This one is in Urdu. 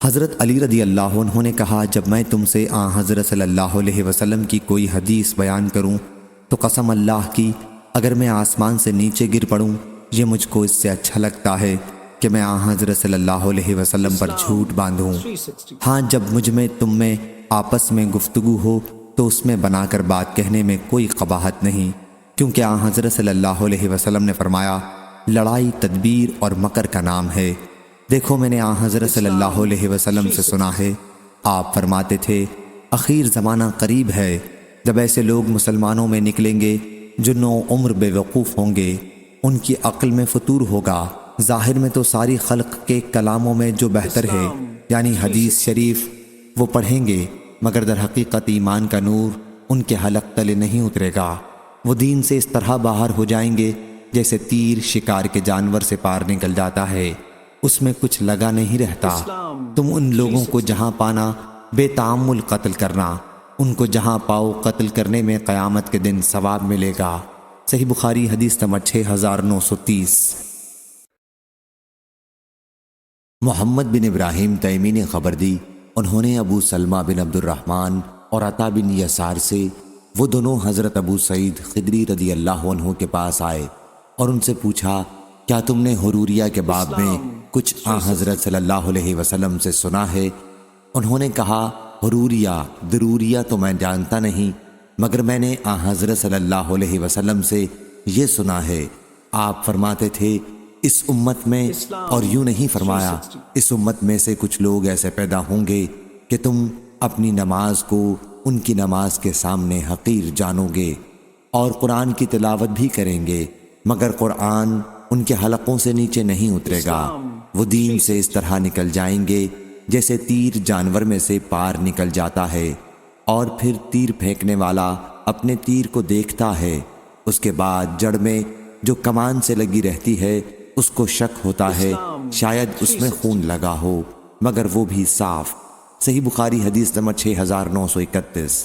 حضرت علی رضی اللہ عنہ نے کہا، جب میں تم سے حضرت صلی اللہ علیہ وسلم کی کوئی حدیث بیان کروں تو قسم اللہ کی اگر میں آسمان سے نیچے گر پڑوں یہ مجھ کو اس سے اچھا لگتا ہے کہ میں حضرت صلی اللہ علیہ وسلم پر جھوٹ باندھوں۔ ہاں، جب مجھ میں تم میں آپس میں گفتگو ہو تو اس میں بنا کر بات کہنے میں کوئی قباحت نہیں، کیونکہ حضرت صلی اللہ علیہ وسلم نے فرمایا، لڑائی تدبیر اور مکر کا نام ہے۔ دیکھو، میں نے حضرت صلی اللہ علیہ وسلم سے سنا ہے، آپ فرماتے تھے اخیر زمانہ قریب ہے جب ایسے لوگ مسلمانوں میں نکلیں گے جو نو عمر بے وقوف ہوں گے، ان کی عقل میں فطور ہوگا۔ ظاہر میں تو ساری خلق کے کلاموں میں جو بہتر ہے یعنی حدیث شریف وہ پڑھیں گے، مگر در حقیقت ایمان کا نور ان کے حلق تلے نہیں اترے گا۔ وہ دین سے اس طرح باہر ہو جائیں گے جیسے تیر شکار کے جانور سے پار نکل جاتا ہے، اس میں کچھ لگا نہیں رہتا۔ تم ان لوگوں کو جہاں پانا بے تعمل قتل کرنا، ان کو جہاں پاؤ قتل کرنے میں قیامت کے دن ثواب ملے گا۔ صحیح بخاری حدیث نمبر 6930۔ محمد بن ابراہیم تیمی نے خبر دی، انہوں نے ابو سلمہ بن عبد الرحمن اور عطا بن یسار سے، وہ دونوں حضرت ابو سعید خدری رضی اللہ عنہ کے پاس آئے اور ان سے پوچھا، کیا تم نے حروریہ کے باب میں کچھ حضرت صلی اللہ علیہ وسلم سے سنا ہے؟ انہوں نے کہا، حروریہ دروریہ تو میں جانتا نہیں، مگر میں نے حضرت صلی اللہ علیہ وسلم سے یہ سنا ہے، آپ فرماتے تھے اس امت میں، اور یوں نہیں فرمایا، اس امت میں سے کچھ لوگ ایسے پیدا ہوں گے کہ تم اپنی نماز کو ان کی نماز کے سامنے حقیر جانو گے، اور قرآن کی تلاوت بھی کریں گے مگر قرآن ان کے حلقوں سے نیچے نہیں اترے گا۔ وہ دین سے اس طرح نکل جائیں گے جیسے تیر جانور میں سے پار نکل جاتا ہے، اور پھر تیر پھینکنے والا اپنے تیر کو دیکھتا ہے، اس کے بعد جڑ میں جو کمان سے لگی رہتی ہے اس کو شک ہوتا ہے شاید اس میں خون لگا ہو، مگر وہ بھی صاف۔ صحیح بخاری حدیث نمبر 6931۔